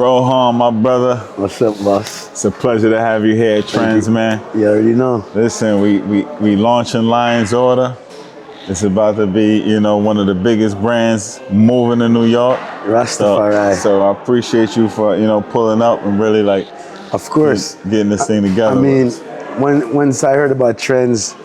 Rohan, my brother. What's up, boss? It's a pleasure to have you here at Trends, man. You already know. Listen, we launching Lion's Order. It's about to be, one of the biggest brands moving in New York. Rastafari. So I appreciate you for, pulling up and really of course, getting this thing together. I mean, once I heard about Trends,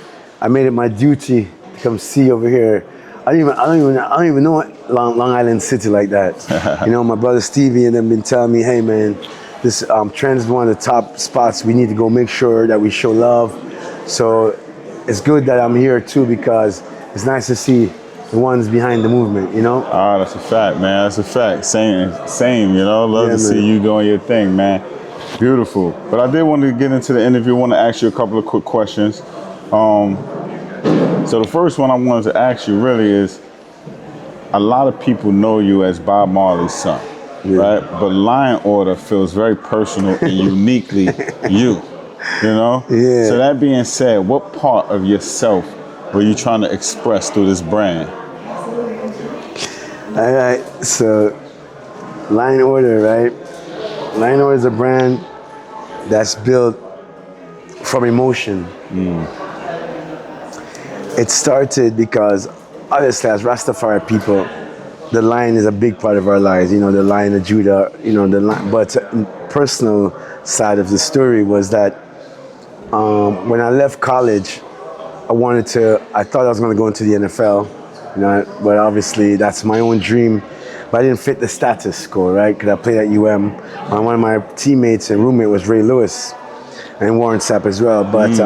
I made it my duty to come see over here. I don't even know Long Island City like that. My brother Stevie and them been telling me, hey man, this Trends is one of the top spots. We need to go make sure that we show love. So it's good that I'm here too, because it's nice to see the ones behind the movement, Ah, that's a fact, man. That's a fact. Same, Love to see you doing your thing, man. Beautiful. But I did want to get into the interview. I want to ask you a couple of quick questions. So the first one I wanted to ask you really is, a lot of people know you as Bob Marley's son, right? But Lion Order feels very personal and uniquely you, Yeah. So that being said, what part of yourself were you trying to express through this brand? All right, so Lion Order, right? Lion Order is a brand that's built from emotion. It started because, obviously, as Rastafari people, the lion is a big part of our lives. The Lion of Judah. But personal side of the story was that when I left college, I thought I was going to go into the NFL. But obviously that's my own dream. But I didn't fit the status quo, right? Because I played at UM. One of my teammates and roommate was Ray Lewis and Warren Sapp as well. But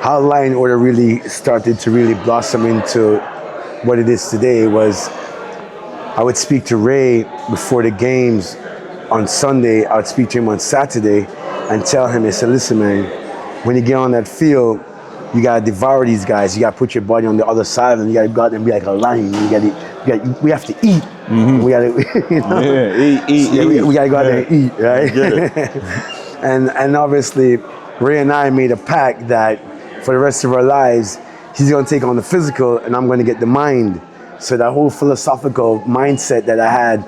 how Lion Order really started to really blossom into what it is today was, I would speak to Ray before the games on Sunday. I would speak to him on Saturday and tell him, I said, listen, man, when you get on that field, you gotta devour these guys. You gotta put your body on the other side of them. You gotta go out there and be like a lion. We have to eat. We gotta, eat. We gotta go out there and eat, right? Get it. and obviously, Ray and I made a pact that for the rest of our lives, he's gonna take on the physical, and I'm gonna get the mind. So that whole philosophical mindset that I had,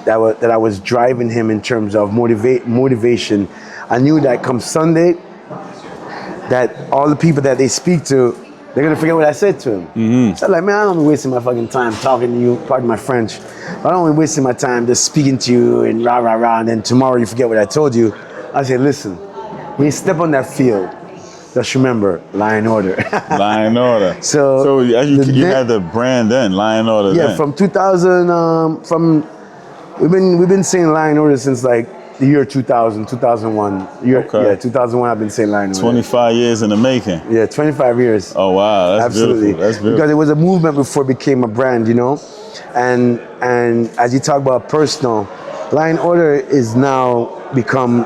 that I was driving him in terms of motivation, I knew that come Sunday, that all the people that they speak to, they're gonna forget what I said to him. So I'm like, man, I don't be wasting my fucking time talking to you, pardon my French. I don't be wasting my time just speaking to you and rah, rah, rah, and then tomorrow you forget what I told you. I said, listen, when you step on that field, just remember, Lion Order. Lion Order. So you had the brand then, Lion Order. Yeah, then. from 2000, we've been saying Lion Order since like the year 2000, 2001. Okay. Yeah, 2001 I've been saying Lion Order. 25 years in the making. Yeah, 25 years. Oh wow, that's Absolutely. Beautiful. That's beautiful. Because it was a movement before it became a brand, And as you talk about personal, Lion Order is now become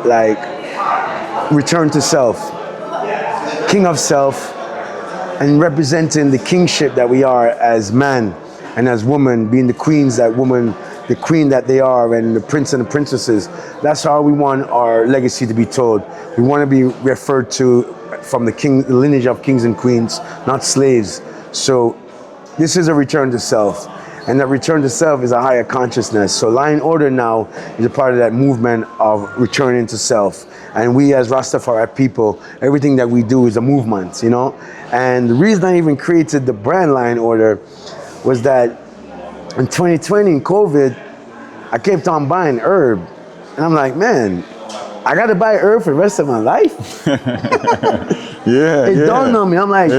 like return to self, king of self, and representing the kingship that we are as man and as woman, being the queens the queen that they are, and the prince and the princesses. That's how we want our legacy to be told. We want to be referred to from the lineage of kings and queens, not slaves. So this is a return to self. And that return to self is a higher consciousness. So Lion Order now is a part of that movement of returning to self. And we as Rastafari people, everything that we do is a movement, And the reason I even created the brand Lion Order was that in 2020, in COVID, I kept on buying herb. And I'm like, man, I gotta buy herb for the rest of my life? It dawned on me. I'm like,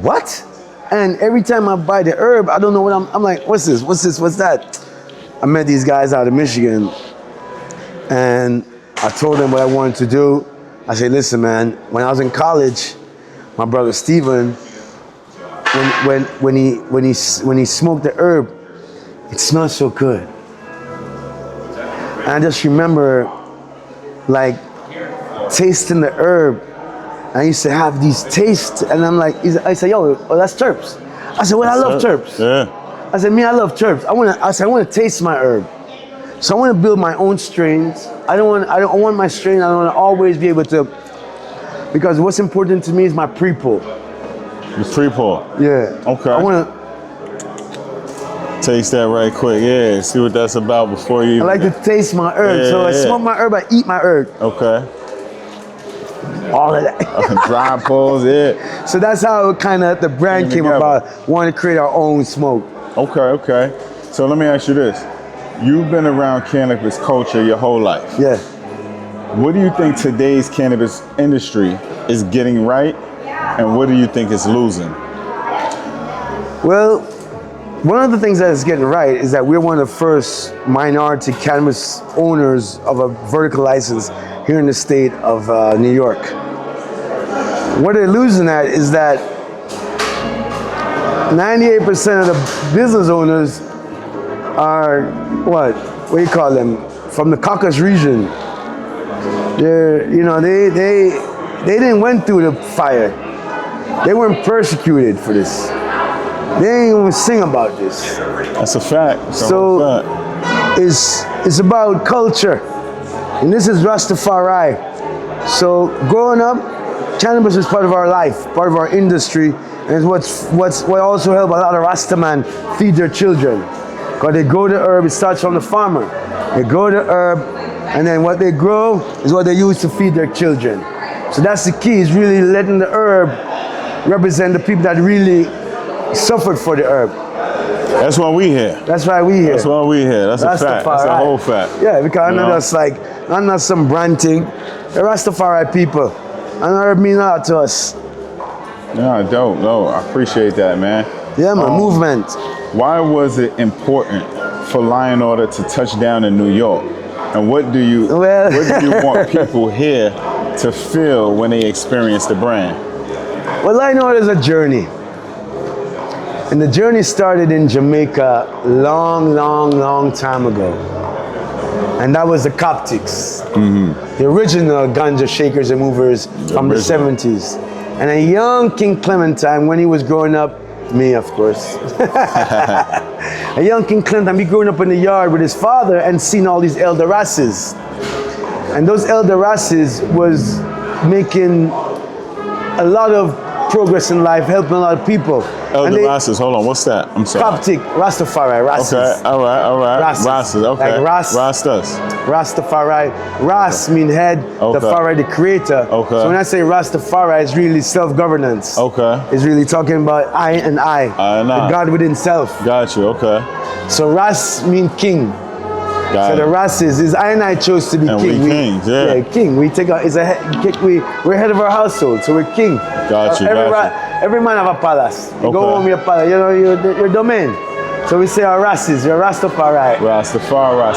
what? And every time I buy the herb, I don't know what I'm like, what's this? What's that? I met these guys out of Michigan, and I told them what I wanted to do. I said, listen, man, when I was in college, my brother Steven, when he smoked the herb, it smelled so good. And I just remember like tasting the herb. I used to have these tastes, and I'm like, I said, yo, that's terps. I said, well, I love terps. Yeah. I said, me, I love terps. I want to taste my herb. So I want to build my own strains. I don't want my strain. I don't want to always be able to, because what's important to me is my pre-pull. The pre-pull. Yeah. Okay. I want to Taste that right quick. Yeah, see what that's about before you. I like to taste my herb. Yeah, So I yeah. smoke my herb, I eat my herb. Okay. All of that. Dry pulls, yeah. So that's how kind of the brand came together. about. Wanting to create our own smoke. Okay. So let me ask you this. You've been around cannabis culture your whole life. Yeah. What do you think today's cannabis industry is getting right? And what do you think it's losing? Well, one of the things that is getting right is that we're one of the first minority cannabis owners of a vertical license here in the state of New York. What they're losing at is that 98% of the business owners are what do you call them? From the Caucasus region. They're, they didn't went through the fire. They weren't persecuted for this. They ain't even sing about this. That's a fact. So it's about culture, and this is Rastafari. So growing up, cannabis is part of our life, part of our industry, and it's what also help a lot of Rastaman feed their children. Because they grow the herb, it starts from the farmer. They grow the herb, and then what they grow is what they use to feed their children. So that's the key, is really letting the herb represent the people that really suffered for the herb. That's why we here. That's why we here. That's why we here. That's a fact. That's a whole fact. Yeah, because I'm not just like, I'm not some brand thing. The Rastafari people. And herb mean a lot to us. Yeah, dope. No, I appreciate that, man. Yeah, man, movement. Why was it important for Lion Order to touch down in New York? And what do you want people here to feel when they experience the brand? Well, Lion Order is a journey. And the journey started in Jamaica long time ago. And that was the Coptics. The original ganja shakers and movers from the 70s. And a young King Clementine, when he was growing up, me of course, a young King Clementine, he growing up in the yard with his father and seen all these elder races. And those elder races was making a lot of progress in life, helping a lot of people. Elder Rastas, hold on, what's that? I'm sorry. Coptic, Rastafari, Rastas. Okay, all right. Rastas, okay. Like Rastas. Rastafari. Ras mean head, Okay. the Fari the creator. Okay. So when I say Rastafari, it's really self-governance. Okay. It's really talking about I and I. I and I. The God within self. Got you, okay. So Ras mean king. Got So it. the Rases is I and I chose to be And king. we kings, yeah. king. We take we're head of our household, so we're king. Got you, Every man have a palace. You go Okay. home, your palace, your domain. So we say our Rases, your Rastafari. Rastafari.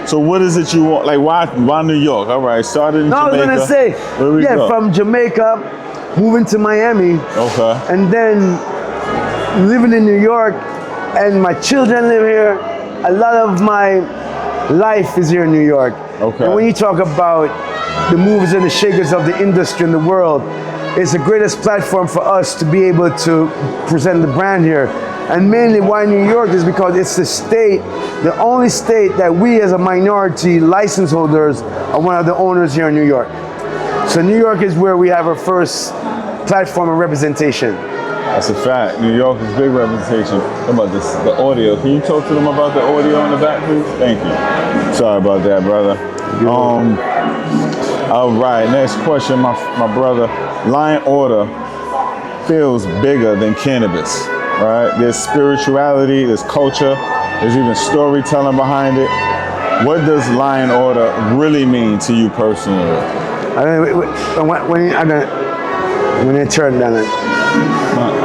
So what is it you want? Like why New York? All right, started in No, Jamaica. I was gonna say, Where we go? from Jamaica, moving to Miami, Okay. and then living in New York, and my children live here. A lot of my life is here in New York. Okay. And when you talk about the movers and the shakers of the industry in the world, it's the greatest platform for us to be able to present the brand here. And mainly why New York is because it's the only state that we as a minority license holders are one of the owners here in New York. So New York is where we have our first platform of representation. That's a fact. New York is big representation. What about this? The audio. Can you talk to them about the audio in the back, please? Thank you. Sorry about that, brother. All right. Next question, my brother. Lion Order feels bigger than cannabis, right? There's spirituality, there's culture, there's even storytelling behind it. What does Lion Order really mean to you personally? I mean, when they turn down it.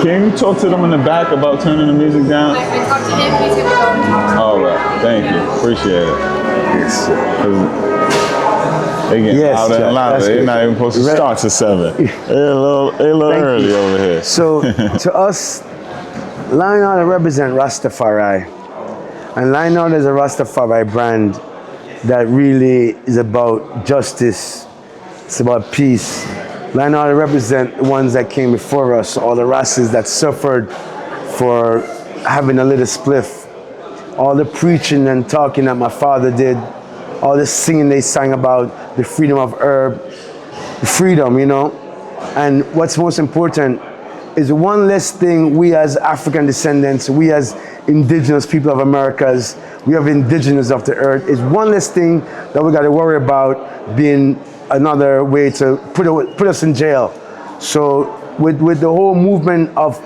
Can you talk to them in the back about turning the music down? Like, we talked to him, he's gonna go and talk to All right, thank you, appreciate it. Yes. They get Yes, louder Jack, and louder. that's They're good. not even supposed to Right. start to 7. They're a little Thank early you. over here. So to us, Lion Order represent Rastafari. And Lion Order is a Rastafari brand that really is about justice. It's about peace. Lion Order represent the ones that came before us, all the races that suffered for having a little spliff. All the preaching and talking that my father did, all the singing they sang about the freedom of herb, freedom, And what's most important is one less thing we as African descendants, we as indigenous people of Americas. We have indigenous of the earth. It's one less thing that we got to worry about being another way to put us in jail. So with the whole movement of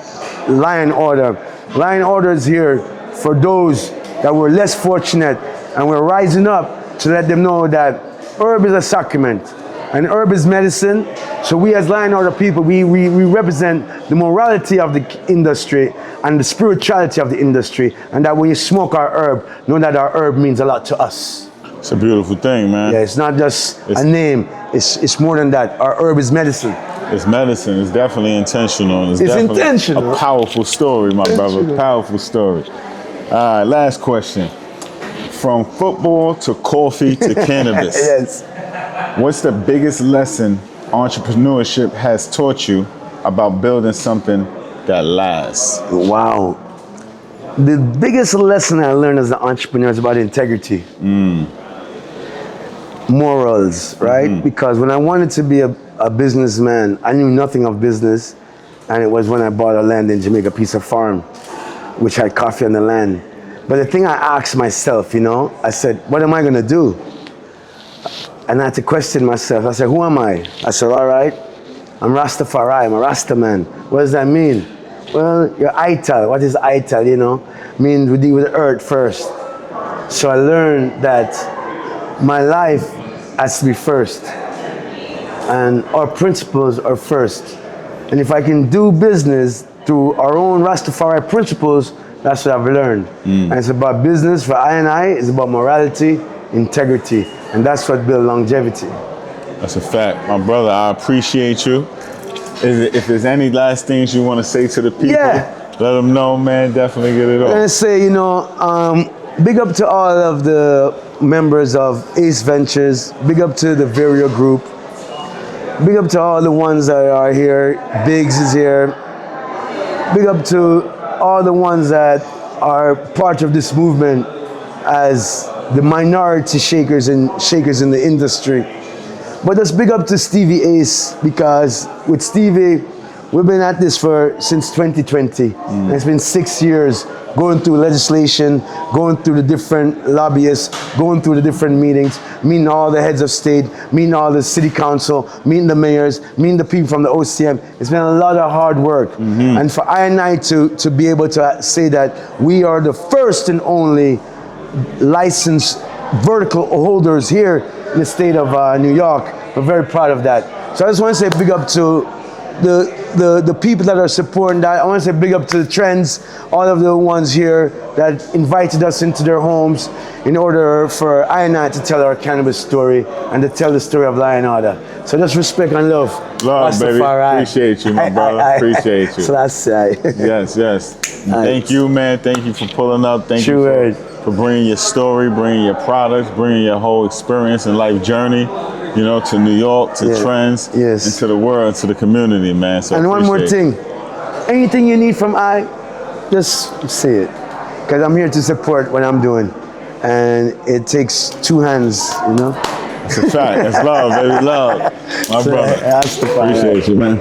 Lion Order is here for those that were less fortunate, and we're rising up to let them know that herb is a sacrament and herb is medicine. So we as Lion Order people, we represent the morality of the industry and the spirituality of the industry, and that when you smoke our herb, know that our herb means a lot to us. It's a beautiful thing, man. Yeah, it's not just a name, it's more than that. Our herb is medicine. It's medicine. It's definitely intentional. It's definitely intentional. A powerful story, my brother. Powerful story. All right, last question. From football to coffee to cannabis. Yes. What's the biggest lesson entrepreneurship has taught you about building something that lasts? Wow. The biggest lesson I learned as an entrepreneur is about integrity. Morals, right? Because when I wanted to be a businessman, I knew nothing of business. And it was when I bought a land in Jamaica, piece of farm, which had coffee on the land. But the thing I asked myself, I said, what am I gonna do? And I had to question myself. I said, who am I? I said, all right, I'm Rastafari, I'm a Rasta man. What does that mean? Well, you're Ital. What is Ital, Means we deal with the earth first. So I learned that my life has to be first. And our principles are first. And if I can do business through our own Rastafari principles, that's what I've learned. And it's about business for I, it's about morality, integrity. And that's what builds longevity. That's a fact. My brother, I appreciate you. If there's any last things you want to say to the people, let them know, man. Definitely get it off. I'm going to say, big up to all of the members of Ace Ventures. Big up to the Vario Group. Big up to all the ones that are here. Biggs is here. Big up to all the ones that are part of this movement as the minority shakers in the industry. But let's big up to Stevie Ace, because with Stevie, we've been at this since 2020. And it's been 6 years going through legislation, going through the different lobbyists, going through the different meetings, meeting all the heads of state, meeting all the city council, meeting the mayors, meeting the people from the OCM. It's been a lot of hard work. And for I to be able to say that we are the first and only licensed vertical holders here in the state of New York, we're very proud of that. So I just want to say big up to the people that are supporting that. I want to say big up to the Trends, all of the ones here that invited us into their homes in order for I and I to tell our cannabis story and to tell the story of Lion Order. So just respect and love. Love, baby. Appreciate you, my brother. Appreciate you. So that's right. Yes. Thank you, man. Thank you for pulling up. Thank you for bringing your story, bringing your products, bringing your whole experience and life journey, to New York, to Trends, and to the world, to the community, man. So and one more thing, anything you need from I, just say it, because I'm here to support what I'm doing, and it takes two hands, It's a fact. That's love, baby. Love. My brother. Appreciate you, man.